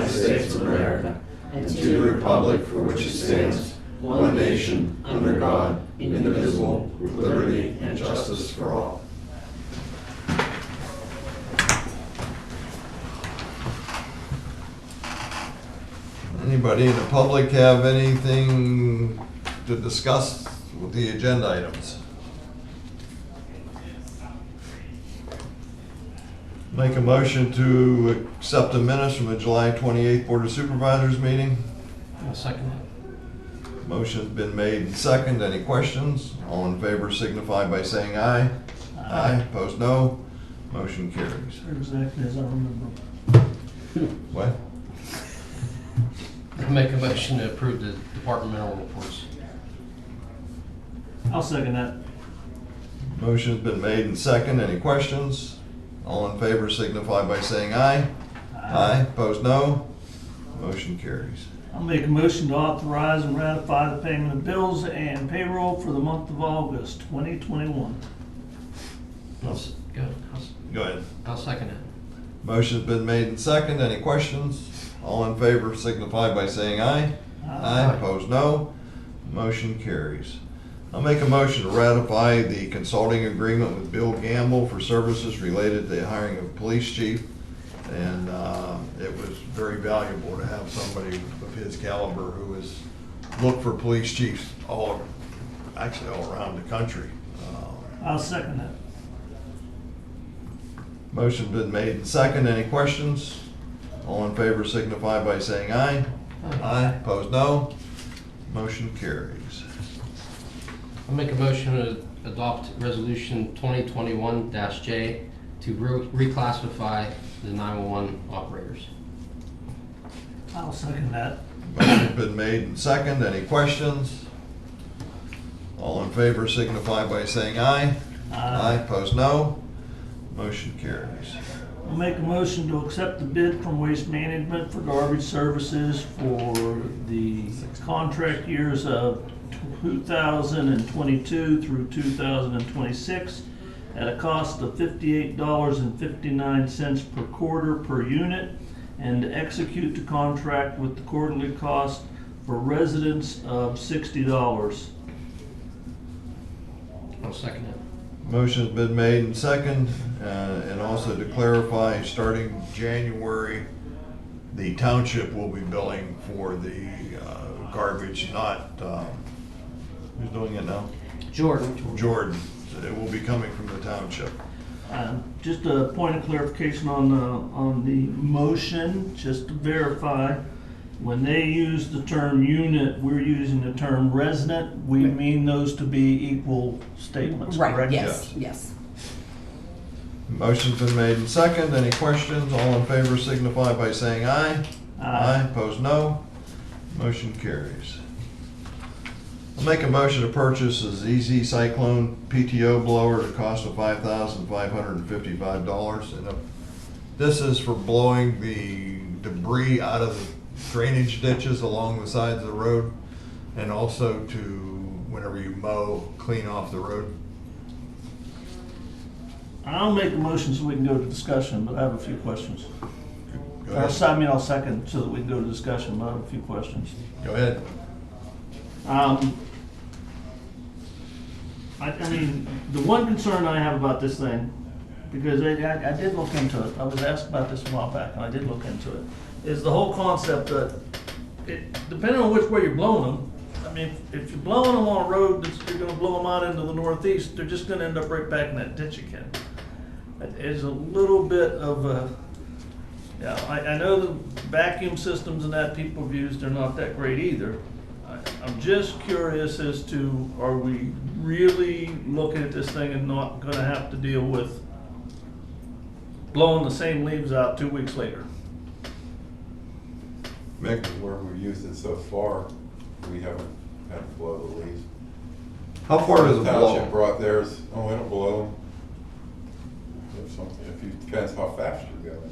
United States of America and to the republic for which it stands, one nation, under God, indivisible, with liberty and justice for all. Anybody in the public have anything to discuss with the agenda items? Make a motion to accept the minutes from the July 28th Board of Supervisors meeting. I'll second that. Motion's been made and second. Any questions? All in favor signify by saying aye. Aye. Opposed, no. Motion carries. They're exactly as I remember. What? I'll make a motion to approve the departmental reports. I'll second that. Motion's been made and second. Any questions? All in favor signify by saying aye. Aye. Opposed, no. Motion carries. I'll make a motion to authorize and ratify the payment of bills and payroll for the month of August 2021. Go ahead. I'll second it. Motion's been made and second. Any questions? All in favor signify by saying aye. Aye. Opposed, no. Motion carries. I'll make a motion to ratify the consulting agreement with Bill Gamble for services related to the hiring of a police chief. And it was very valuable to have somebody of his caliber who has looked for police chiefs all around the country. I'll second that. Motion's been made and second. Any questions? All in favor signify by saying aye. Aye. Opposed, no. Motion carries. I'll make a motion to adopt resolution 2021-J to reclassify the 911 operators. I'll second that. Motion's been made and second. Any questions? All in favor signify by saying aye. Aye. Opposed, no. Motion carries. I'll make a motion to accept the bid from Waste Management for garbage services for the contract years of 2022 through 2026 at a cost of $58.59 per quarter per unit, and to execute the contract with the quarterly cost for residents of $60. I'll second it. Motion's been made and second, and also to clarify, starting January, the township will be billing for the garbage, not, who's doing it now? Jordan. Jordan. So it will be coming from the township. Just a point of clarification on the motion, just to verify, when they use the term unit, we're using the term resident. We mean those to be equal statements, Right, correct? yes. Motion's been made and second. Any questions? All in favor signify by saying aye. Aye. Opposed, no. Motion carries. I'll make a motion to purchase a ZZ Cyclone PTO blower at a cost of $5,555. And this is for blowing the debris out of the drainage ditches along the sides of the road, and also to, whenever you mow, clean off the road. I'll make a motion so we can go to discussion, but I have a few questions. Go ahead. I'll second so that we can go to discussion, but I have a few questions. Go ahead. I mean, the one concern I have about this thing, because I did look into it, I was asked about this a while back, and I did look into it, is the whole concept that, depending on which way you're blowing them, I mean, if you're blowing them on a road that's, you're gonna blow them out into the northeast, they're just gonna end up right back in that ditch again. It's a little bit of a, yeah, I know the vacuum systems and that people have used are not that great either. I'm just curious as to, are we really looking at this thing and not gonna have to deal with blowing the same leaves out 2 weeks later? Mick? Where we've used it so far, we haven't had to blow the leaves. How far does it The township blow? brought theirs, we don't blow them. If something, depends how fast you're going.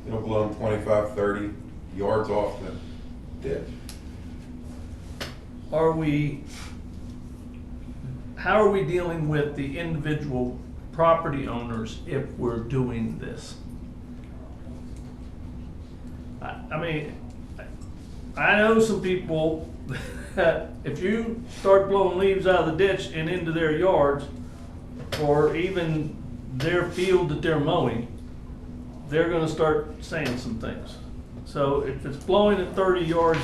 You don't blow them 25, 30 yards off the ditch. How are we dealing with the individual property owners if we're doing this? I mean, I know some people that if you start blowing leaves out of the ditch and into their yards, or even their field that they're mowing, they're gonna start saying some things. So if it's blowing at 30 yards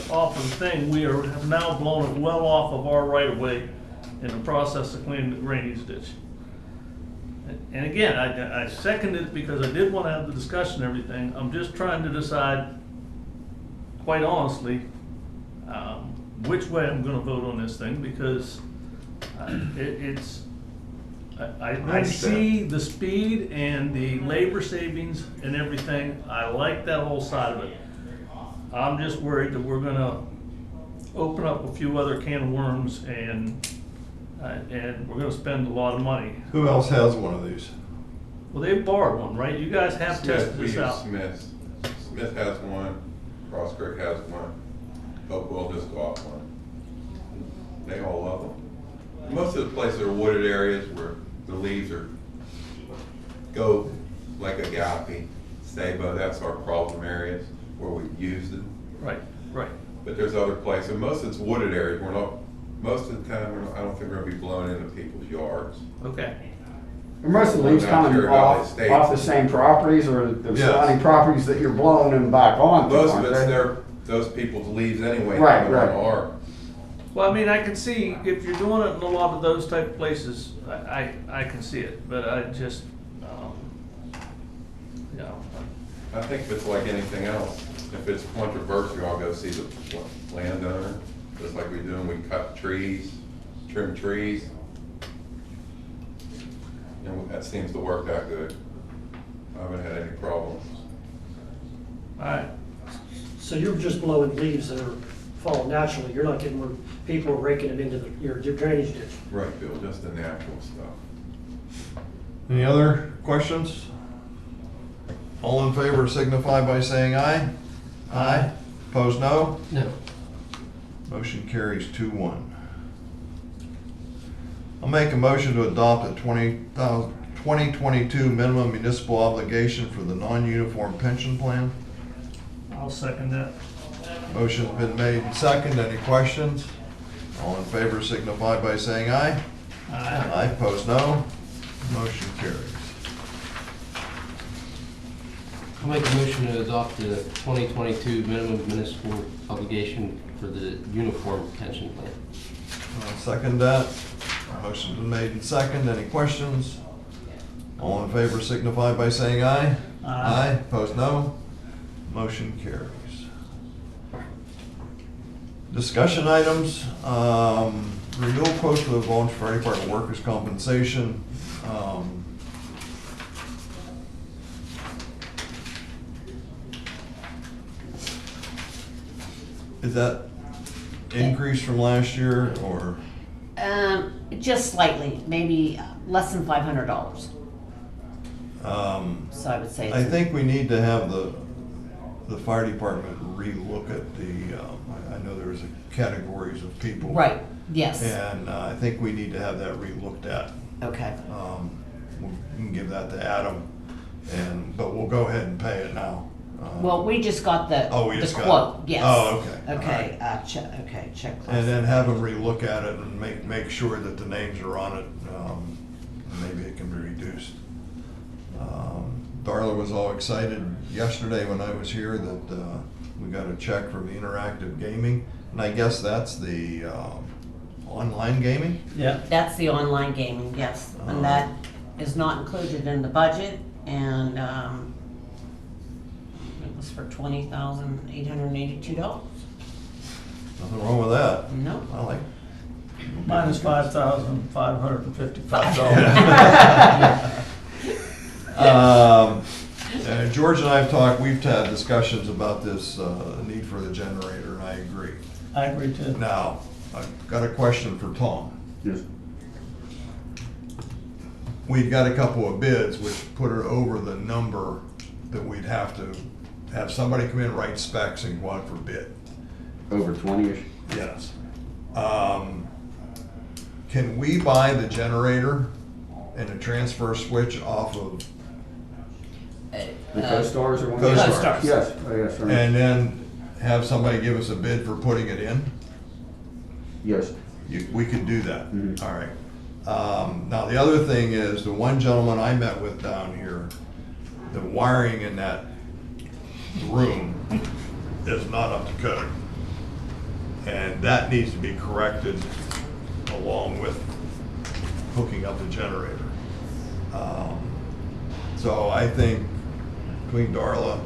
off of the thing, we have now blown it well off of our right of way in the process of cleaning the drainage ditch. And again, I second it because I did want to have the discussion and everything. I'm just trying to decide, quite honestly, which way I'm gonna vote on this thing, because I see the speed and the labor savings and everything. I like that whole side of it. I'm just worried that we're gonna open up a few other can of worms, and we're gonna spend a lot of money. Who else has one of these? Well, they've borrowed one, right? You guys have tested We this use out. Smith. Smith has one, Cross Creek has one, Hopewell just got one. They all love them. Most of the places are wooded areas where the leaves go like agape, sabo, that's our problem areas where we've used it. Right, right. But there's other places, most of it's wooded areas, most of the time, I don't think we're gonna be blowing into people's yards. Okay. Are most of the leaves I'm not coming sure how they off stay. the same properties or the Yes. surrounding properties that you're blowing them back on? Most of it's those people's leaves anyway. Right, coming right. on our- Well, I mean, I can see, if you're doing it in a lot of those type of places, I can see it, but I just, you know. I think if it's like anything else, if it's controversial, I'll go see the landowner, just like we do when we cut trees, trim trees. And that seems to work out good. I haven't had any problems. All right. So you're just blowing leaves that are falling naturally, you're not getting where people are raking it into your drainage ditch? Right, Bill, just the natural stuff. Any other questions? All in favor signify by saying aye. Aye. Opposed, no. No. Motion carries 2-1. I'll make a motion to adopt a 2022 minimum municipal obligation for the non-uniform pension plan. I'll second that. Motion's been made and seconded. Any questions? All in favor signify by saying aye. Aye. Opposed, no. Motion carries. I'll make a motion to adopt the 2022 minimum municipal obligation for the uniform pension plan. I'll second that. Motion's been made and seconded. Any questions? All in favor signify by saying aye. Aye. Opposed, no. Motion carries. Discussion items, renewal quotes for the volunteer fire department workers' compensation. Is that increase from last year, or? Just slightly, maybe less than $500. So I would say. I think we need to have the fire department relook at the, I know there's categories of people. Right, yes, And I think we need to have that relooked at. okay. We can give that to Adam, but we'll go ahead and pay it now. Well, we just got the Oh, we just got it. quote, yes. Oh, okay. Okay, All check. And then have them relook at it and make sure that the names are on it. Maybe it can be reduced. Darla was all excited yesterday when I was here that we got a check from the Interactive Gaming, and I guess that's the online gaming? Yeah. That's the online gaming, yes, and that is not included in the budget, and it was for $20,882. Nothing wrong with that. No. I like. Minus $5,555. George and I have talked, we've had discussions about this need for the generator, and I agree. I agree too. Now, I've got a question for Tom. Yes. We'd got a couple of bids which put it over the number that we'd have to have somebody come in, write specs, and go out for bid. Over 20-ish? Yes. Can we buy the generator and a transfer switch off of The co-stars or one? Co-stars. Yes, oh, yes, sir. And then have somebody give us a bid for putting it in? Yes. We could do that. Mhm. All right. Now, the other thing is, the one gentleman I met with down here, the wiring in that room is not up to code. And that needs to be corrected along with hooking up the generator. So I think between Darla,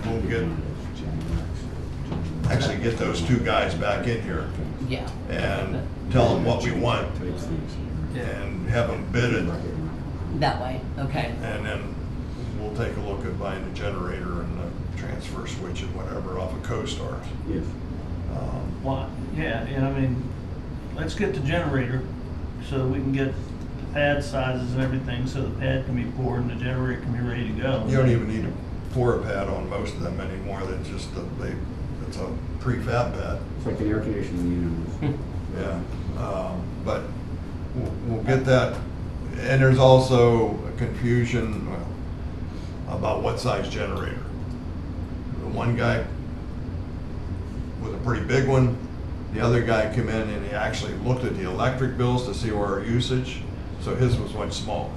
we'll get those two guys back in here Yeah. and tell them what we want and have them bid it. That way, okay. And then we'll take a look at buying the generator and the transfer switch and whatever off of CoStars. Yes. Well, yeah, and I mean, let's get the generator so we can get pad sizes and everything, so the pad can be poured and the generator can be ready to go. You don't even need to pour a pad on most of them anymore. They're just, it's a prefab pad. It's like an air conditioning unit. Yeah, but we'll get that. And there's also a confusion about what size generator. The one guy was a pretty big one. The other guy came in and he actually looked at the electric bills to see our usage. So his was much smaller.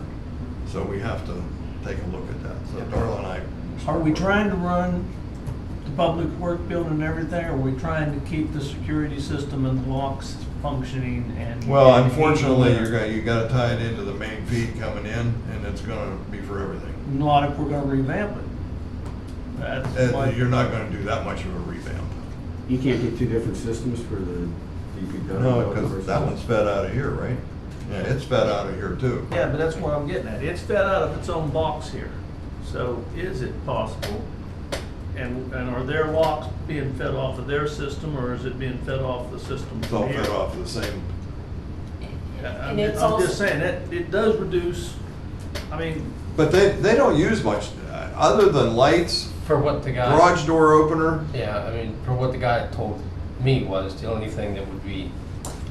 So we have to take a look at that. So Darla and I. Are we trying to run the public work building and everything, or are we trying to keep the security system and the locks functioning and? Well, unfortunately, you gotta tie it into the main feed coming in, and it's gonna be for everything. Not if we're gonna revamp it. That's And like, you're not gonna do that much of a revamp. You can't get two different systems for the DPW? No, because that one's fed out of here, right? Yeah, it's fed out of here too. yeah, but that's what I'm getting at. It's fed out of its own box here. So is it possible? And are their locks being fed off of their system, or is it being fed off the system It's all from here? fed off of the same. And it's I'm also. just saying, that it does reduce, I mean, But they don't use much, other than lights, For what the guy. garage door opener. Yeah, I mean, for what the guy told me was, the only thing that would be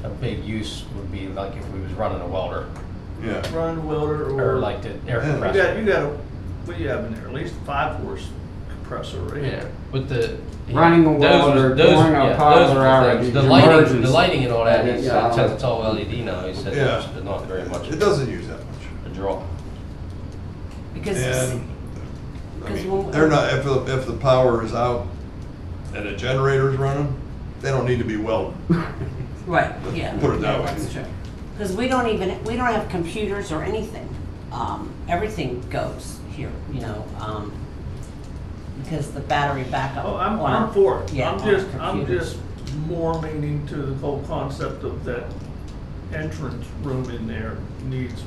a big use would be like if we was running a welder, Yeah. run the welder or like the air Yeah. compressor. You got, what do you have in there? At least a 5-horse compressor, right? Yeah, with the. Running a welder, pouring a popular hour, The the lighting, emergency. the lighting and all that, he Yeah. said, since it's all LED now, he said Yeah. there's not very much It doesn't use that much. a draw. Because And, I Because mean, when- they're not, if the power is out and the generator's running, they don't need to be welded. right, yeah. Put it that way. That's true. Because we don't have computers or anything. Everything goes here, because the battery backup. Oh, I'm on- for it. Yeah, I'm on computers. just more leaning to the whole concept of that entrance room in there needs,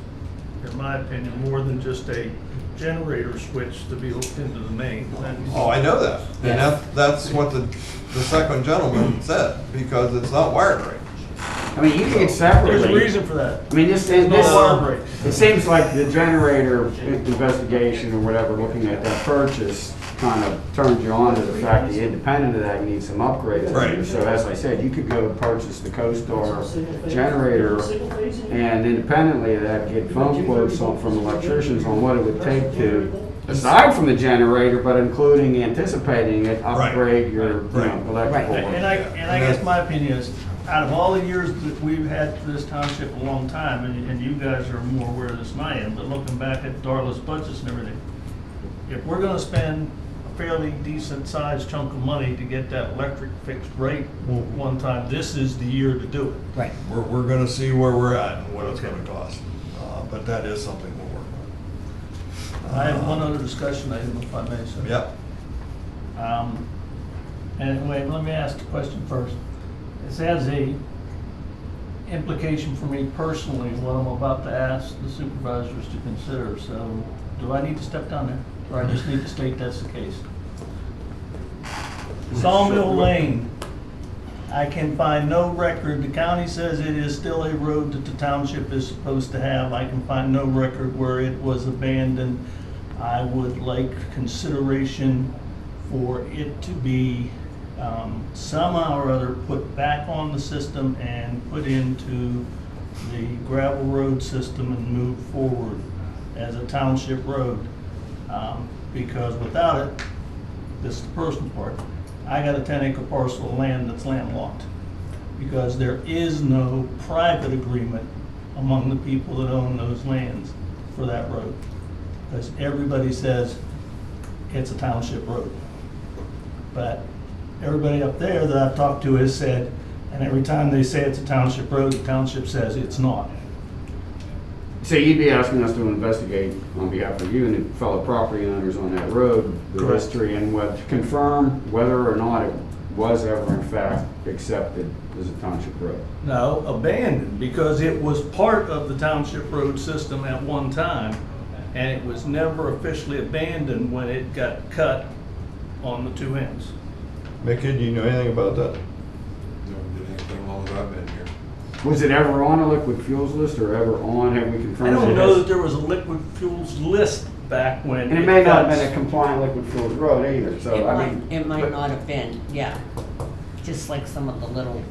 in my opinion, more than just a generator switch to be hooked into the main. Oh, I know that. And Yeah. that's what the second gentleman said, because it's not wired right. I mean, you can get separately. There's a reason for that. I mean, this, There's no wire break. it seems like the generator investigation or whatever, looking at that purchase, kind of turns you on to the fact that independent of that, you need some upgrades. Right. So as I said, you could go purchase the CoStar generator and independently of that, get phone quotes from electricians on what it would take to, aside from the generator, but including anticipating it, upgrade your Right. electrical. And I guess my opinion is, out of all the years that we've had for this township a long time, and you guys are more aware of this than I am, but looking back at Darla's budgets and everything, if we're gonna spend a fairly decent sized chunk of money to get that electric fixed right one time, this is the year to do it. Right. We're gonna see where we're at and what it's gonna cost. But that is something we'll work on. I have one other discussion item, if I may, sir. Yep. Anyway, let me ask the question first. This has a implication for me personally, what I'm about to ask the supervisors to consider, so do I need to step down there? Or I just need to state that's the case? Sawmill Lane, I can find no record, the county says it is still a road that the township is supposed to have. I can find no record where it was abandoned. I would like consideration for it to be somehow or other put back on the system and put into the gravel road system and move forward as a township road. Because without it, this is the personal part, I got a 10-acre parcel of land that's landlocked. Because there is no private agreement among the people that own those lands for that road. Because everybody says it's a township road. But everybody up there that I've talked to has said, and every time they say it's a township road, the township says it's not. So you'd be asking us to investigate on behalf of you and the fellow property owners on that road, the Correct. history, and confirm whether or not it was ever in fact accepted as a township road. No, abandoned, because it was part of the township road system at one time, and it was never officially abandoned when it got cut on the two ends. Mickey, do you know anything about that? Never did anything as long as I've been here. Was it ever on a liquid fuels list or ever on, have we I confirmed? don't it know has- that there was a liquid fuels list back when. And it may not have been a compliant liquid fuels road either, so I mean. It might but- not have been, yeah. Just like some of the little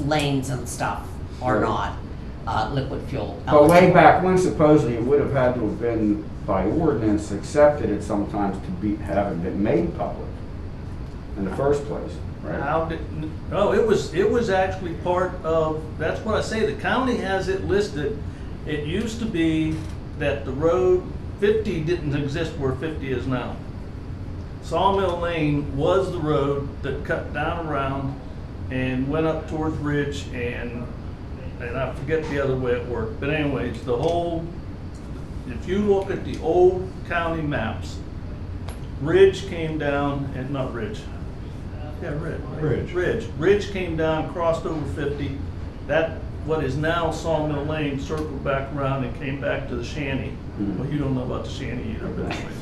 lanes and stuff are Right. not liquid fuel. But way eligible. back when supposedly it would have had to have been by ordinance accepted at some times to be, have it been made public in the first place, right? How did, no, it was actually part of, that's what I say, the county has it listed. It used to be that the road 50 didn't exist where 50 is now. Sawmill Lane was the road that cut down around and went up towards Ridge and I forget the other way it worked. But anyways, the whole, if you look at the old county maps, Ridge came down, and not Ridge. Yeah, Ridge. Right? Ridge. Ridge came down, crossed over 50. That, what is now Sawmill Lane, circled back around and came back to the Shanty. Well, you don't know about the Shanty either, but anyways.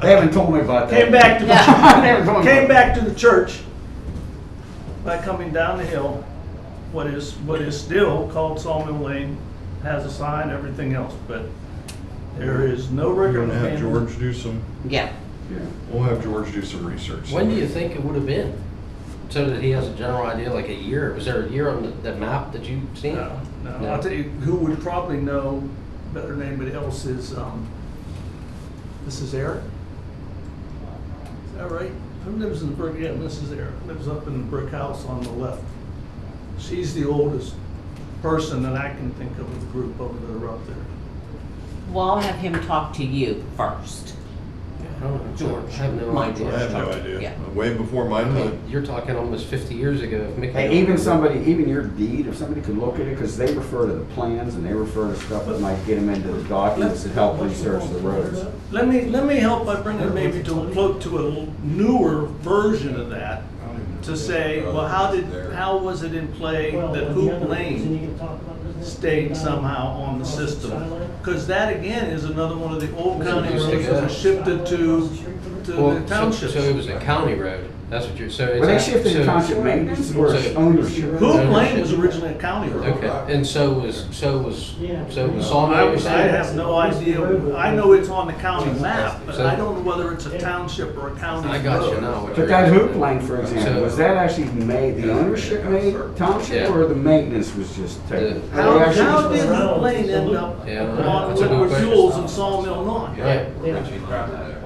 They haven't told me about that. Came back to They haven't told me came about back to the church by coming down the hill. What is still called Sawmill Lane, has a sign, everything else, but there is no We're record. gonna have George do some, Yeah. Yeah. we'll have George do some research. When do you think it would have been? So that he has a general idea, like a year? Was there a year on the map that you've seen? No, no. I'll tell you who would probably know better than anybody else is, Mrs. Eric. Is that right? Who lives in the brick, yeah, Mrs. Eric, lives up in the brick house on the left. She's the oldest person that I can think of the group over that are up there. Well, I'll have him talk to you first. I don't know. George. I have no My idea. I have no George. idea. Yeah. Way before my I time. mean, you're talking almost 50 years ago. If Mickey Hey, don't even remember- somebody, even your deed, if somebody could look at it, because they refer to the plans and they refer to stuff that might get them into the documents that help research the roads. Let me help by bringing maybe to a newer version of that, to say, well, how was it in play that Hoop Lane stayed somehow on the system? Because that again is another one of the old county roads that was shifted to Well, the townships. So it was a county road. That's what you're. So it's Were they shifted to so- township maintenance or so- ownership? Hoop Lane was originally a county road. Okay, and so was I Sawmill. you're saying? have no idea. I know it's on the county map, but I don't know whether it's a township or a county road. I got you now. what But you're that asking. hoop lane, for example, was that actually made, the ownership made township Yeah. or the maintenance was just taken? The- How They actually- did Hoop Lane end up Yeah, I don't know. on That's a good Liquid question. Fuels and Sawmill North? Right.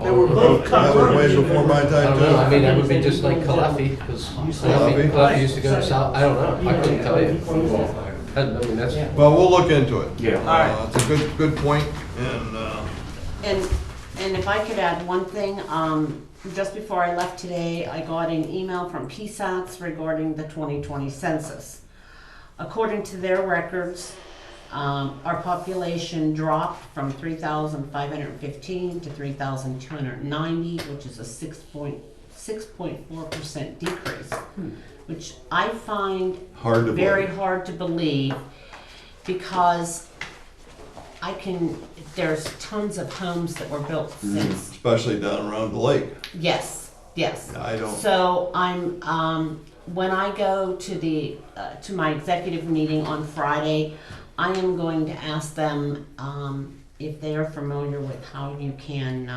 They were both That was way cut. before my I time don't know. I too. mean, that would be just like Calliope, because Calliope used to go south. I don't know. I couldn't tell you. I mean, that's. Well, we'll look into it. Yeah. It's a good point, and, And if I could add one thing, just before I left today, I got an email from PSATS regarding the 2020 census. According to their records, our population dropped from 3,515 to 3,290, which is a 6.4% decrease, which I find hard to very believe. hard to believe, because there's tons of homes that were built since, Especially down around the lake. yes. I don't. So I'm, when I go to to my executive meeting on Friday, I am going to ask them, if they are familiar with how you can,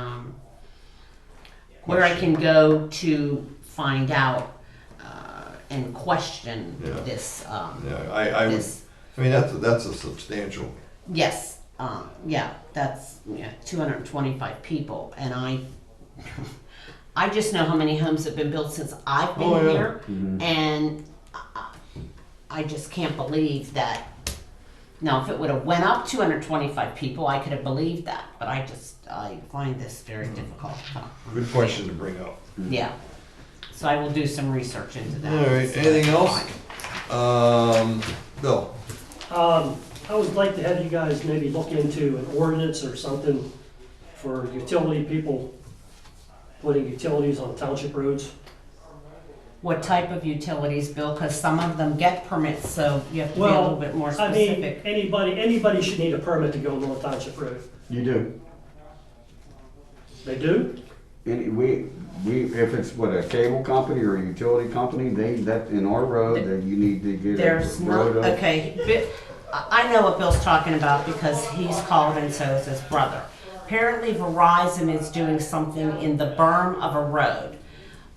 where I can go to find out, and question Yeah. this, Yeah, I would, this. I mean, that's a substantial, Yes, yeah, that's, 225 people, and I just know how many homes have been built since I've been Oh, yeah. here, and I just can't believe that. Now, if it would have went up 225 people, I could have believed that, but I find this very difficult. Good question to bring up. Yeah, so I will do some research into that. All right, anything else? Bill? I would like to have you guys maybe look into an ordinance or something for utility people putting utilities on township roads. What type of utilities, Bill? Because some of them get permits, so you have to be a little bit more I mean, specific. anybody should need a permit to go on a township road. You do. They do? If it's what, a cable company or a utility company, that in our road, that you need to get a There's no, road up. okay, I know what Bill's talking about because he's called and so is his brother. Apparently Verizon is doing something in the berm of a road.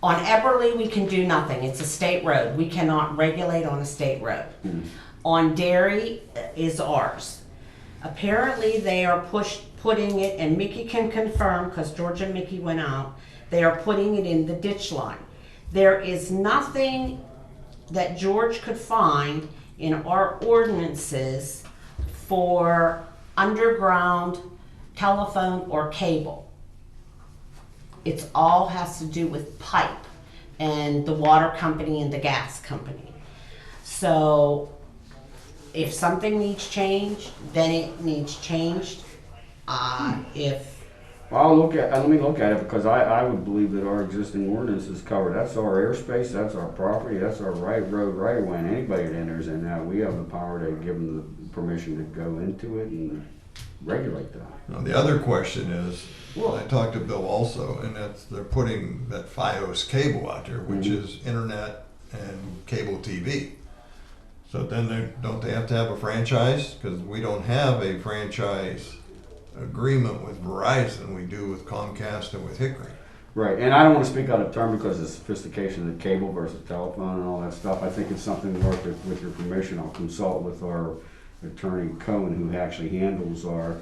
On Eberly, we can do nothing. It's a state road. We cannot regulate on a state road. On Dairy is ours. Apparently they are putting it, and Mickey can confirm because George and Mickey went out, they are putting it in the ditch line. There is nothing that George could find in our ordinances for underground telephone or cable. It's all has to do with pipe and the water company and the gas company. So if something needs changed, then it needs changed. Well, let me look at it, because I would believe that our existing ordinance is covered. That's our airspace, that's our property, that's our road right away, and anybody that enters in that, we have the power to give them the permission to go into it and regulate that. Now, the other question is, I talked to Bill also, and they're putting that FiOS cable out there, which is internet and cable TV. So then don't they have to have a franchise? Because we don't have a franchise agreement with Verizon. We do with Comcast and with Hickory. Right, and I don't want to speak out of turn because of the sophistication of the cable versus telephone and all that stuff. I think it's something worth it. With your permission, I'll consult with our attorney Cohen, who actually handles our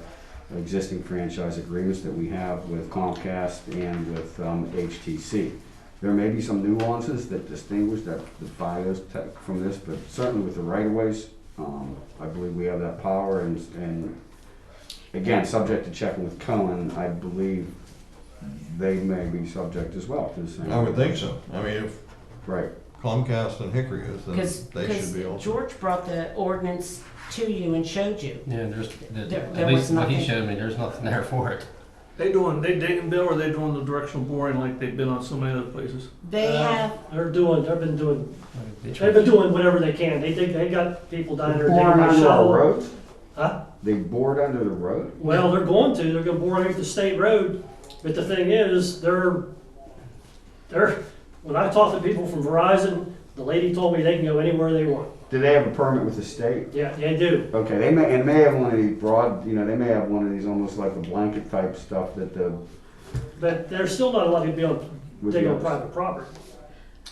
existing franchise agreements that we have with Comcast and with HTC. There may be some nuances that distinguish the FiOS tech from this, but certainly with the right-of-ways, I believe we have that power, and again, subject to checking with Cohen, I believe they may be subject as well to the same. I would think so. I mean, if Right. Comcast and Hickory is, then they should be able Because to. George brought the ordinance to you and showed you. Yeah, There at least was what he nothing. showed me, there's nothing there for it. They dating Bill, or they doing the directional boring like they've been on so many other places? They have, They've been doing whatever they can. They got people down there Bored digging my under our shovel. roads? Huh? They bored under the road? Well, they're going to bore underneath the state road, but the thing is, when I talk to people from Verizon, the lady told me they can go anywhere they want. Do they have a permit with the state? Yeah, they do. Okay, they may have one of these broad, they may have one of these almost like a blanket type stuff that But they're still not allowed to be able to With dig on yours. private property.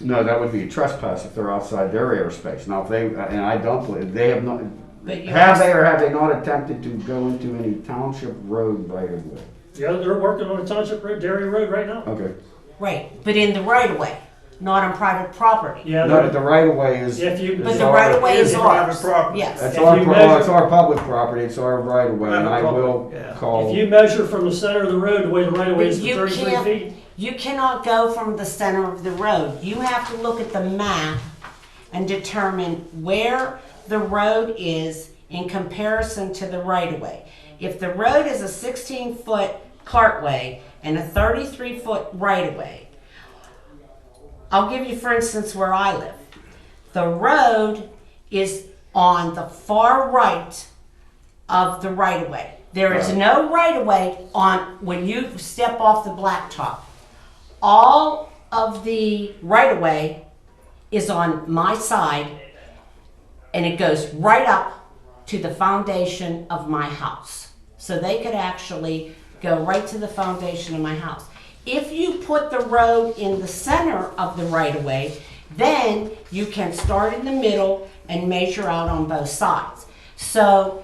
no, that would be a trespass if they're outside their airspace. Now, if they, and I don't believe, they have not, but you have they or have they not attempted to go into any township road right of way? Yeah, they're working on a township road, Dairy Road right now. Okay. right, but in the right of way, not on private property. Yeah, No, but the right of way is. If you- But is the our- right of way is private ours. property. Yes. That's If our, you well, measure- it's our public property, it's our right of way, and I Private will property, yeah. call. if you measure from the center of the road, the way the right of way is But to you 33 can't- feet. You cannot go from the center of the road. You have to look at the map and determine where the road is in comparison to the right of way. If the road is a 16-foot cartway and a 33-foot right of way, I'll give you, for instance, where I live. The road is on the far right of the right of way. There is no right of way on when you step off the blacktop. All of the right of way is on my side, and it goes right up to the foundation of my house. So they could actually go right to the foundation of my house. If you put the road in the center of the right of way, then you can start in the middle and measure out on both sides. So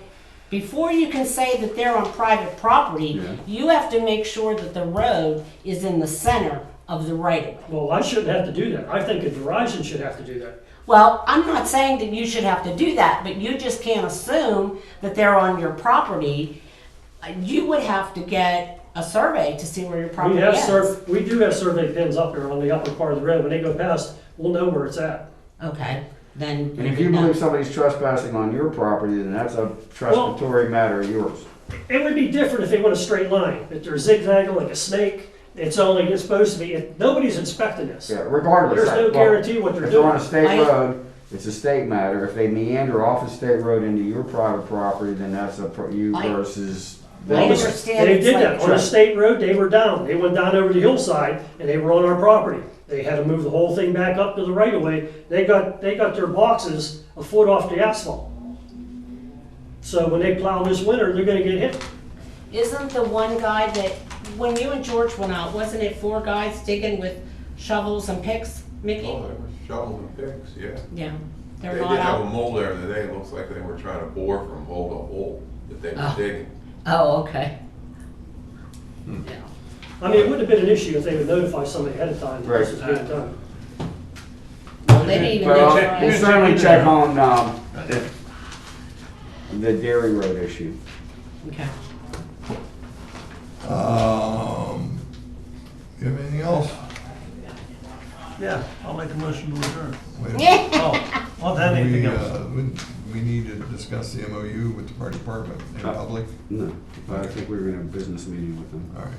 Before you can say that they're on private property, Yeah. you have to make sure that the road is in the center of the right of way. Well, I shouldn't have to do that. I think a Verizon should have to do that. Well, I'm not saying that you should have to do that, but you just can't assume that they're on your property. You would have to get a survey to see where your property is. We do have survey pins up there on the upper part of the road. When they go past, we'll know where it's at. Okay, then. And if you believe somebody's trespassing on your property, then that's a transitory matter of yours. It would be different if they went a straight line. If they're zigzagging like a snake, it's supposed to be, nobody's inspecting this. Yeah, regardless. There's no guarantee what they're If they're on a doing. state road, it's a state matter. If they meander off a state road into your private property, then that's you I- versus I them. understand They it's did like that. On a state road, they were down. They went down over the hillside and they were on our property. They had to move the whole thing back up to the right of way. They got their boxes a foot off the asphalt. So when they plow this winter, they're gonna get hit. Isn't the one guy that, when you and George went out, wasn't it 4 guys digging with shovels and picks, Mickey? Oh, there were shovels and picks, yeah. Yeah, They they're did not have a out. mole there the day, it looks like they were trying to bore from hole to hole that they were Oh. digging. Oh, okay. Hmm. Yeah. I mean, it wouldn't have been an issue if they would notify somebody ahead of time that this was being done. Well, they didn't even Well, know. we'll certainly check on the Dairy Road issue. Okay. You have anything else? Yeah, I'll make a motion to adjourn. Wait a minute. Oh, that anything We, else? we need to discuss the MOU with the fire department in public. No, I think we were in a business meeting with them. All right.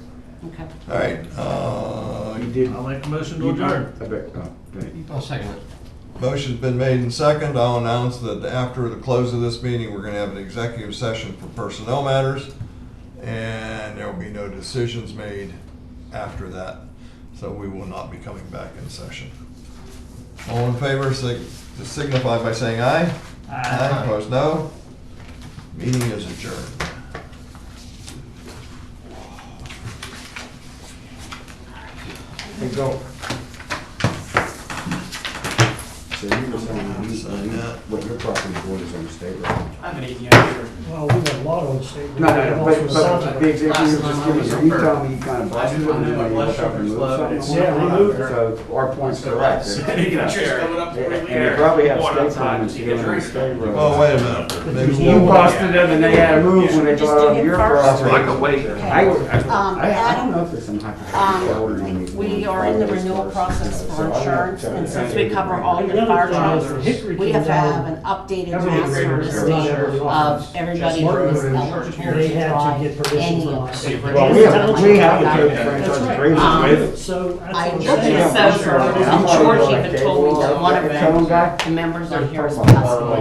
Okay. All right, You did. I'll make a motion to adjourn. I bet, go ahead. I'll second it. motion's been made and second. I'll announce that after the close of this meeting, we're gonna have an executive session for personnel matters, and there will be no decisions made after that, so we will not be coming back in session. All in favor, signify by saying aye. Aye. Opposed, no. Meeting is adjourned. Hey, go. So you were saying, what your property board is on the state road? I haven't eaten yet either. Well, we got a lot on the state. No, but the executive was just giving you, you told me you kind of busted it, I know my and you blood looked up and sugar's moved low, something. it's- Yeah, we moved her. So our point's correct. Sitting in a chair. Coming up for And you probably have Going state outside permits to doing get on the drinks. state road. Oh, wait a minute. Maybe You we'll- busted them and they had to move when they Just got do on him your first. property. I could wait. I don't Adam, know if there's some type of. we are in the renewal process for insurance, and since we cover all your fire trucks, we have to have an updated master listing of everybody who is eligible They to had to drive get permission any from of us. the Well, we have to take franchise That's right. agreements with. So that's I what I'm looked saying. this over, and George even told me that one of the members on here is passed away.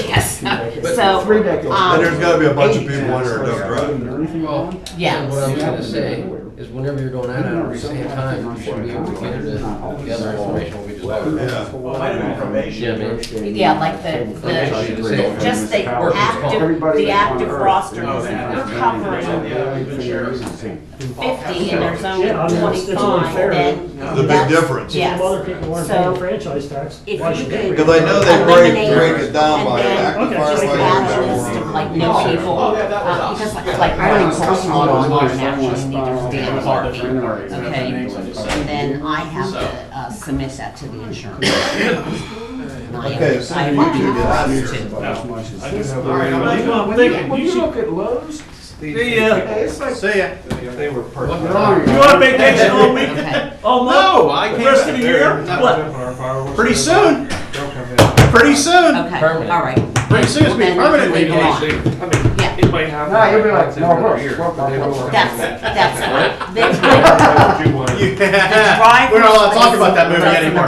Yes, so, And there's gotta be a bunch of people in there that don't drive. Well, Yes. what I was gonna say is whenever you're going out at the same time, you should be able to get her to gather information what we just talked about. Yeah. Well, might have been probation. Yeah, man. Yeah, like just the active roster is, we're covering 50 and there's only Yeah, I mean, it's only 25, fair. then. The big that's- difference. Yes. Some other people weren't So, paying franchise tax. if Why you should could- they? Because I know they break it down by And then active Okay, firefighters. just Just add a list of like no people, Oh, yeah, that was us. because like I don't Ryan Colson know. on there naturally I needs Dan Harvey, don't okay? And then I have to submit that to the insurance. And I Okay, so I you have two get out of here. to. As much as. All right, I'm That's what I'm When thinking. you look at Lowe's, See ya. it's like. See ya. They were perfect. You want a vacation all week? Okay. All month? No, I can't. The rest of the year? What? Pretty soon. Pretty soon. Okay, Permanent. all right. Pretty soon it's Then gonna be permanently move on. gone. Yeah, No, you'll be like, no, that's right. Then the drivers. We're not allowed to talk about that movie anymore.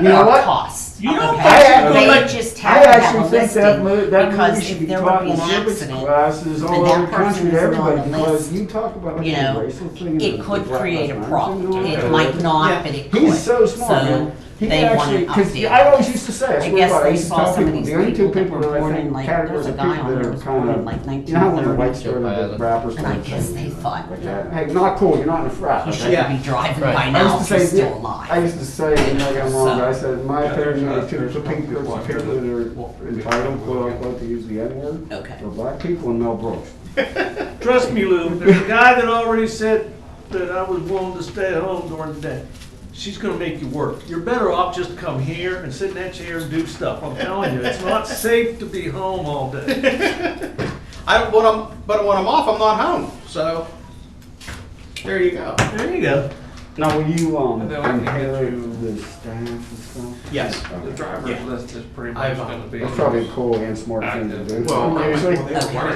You know what? Costs. You don't Okay. think They like- just I have to have a actually think that listing, that because movie should if be there taught would be in an civics accident, classes all and over that the country person to isn't on everybody, the because list, you talk about like you the know, racial thing. and it the could black create a lives problem. matter and all It that. might not, but it could. He's so smart, So, man. He they want actually, it because updated. I always used to say, I I swear guess by, I they used to saw tell some of people, these the only two people that people were that I born in, think like, there was categories a of guy people on that there are was kind born in, of, like, you know how when the 1930. lights turn on the rappers. And I guess they thought Hey, not cool, you're not in a frat. he okay? shouldn't be driving Right. by I now used if to say, he's still I alive. used to say, you know, I'm wrong, So- I said, in my opinion, there's two people that are entitled, quote unquote, to use the N-word. Okay. For black people and Mel Brooks. Trust me, Lou, there's a guy that already said that I was willing to stay at home during the day. She's gonna make you work. You're better off just to come here and sit in that chair and do stuff. I'm telling you, it's not safe to be home all day. But when I'm off, I'm not home. So there you go. There you go. Now, will you, And then I can get inherit you- the staff and stuff? Yes. The driver's Yeah. list is pretty much I've, gonna be. That's probably a cool and smart thing to do. Well, Usually. Okay.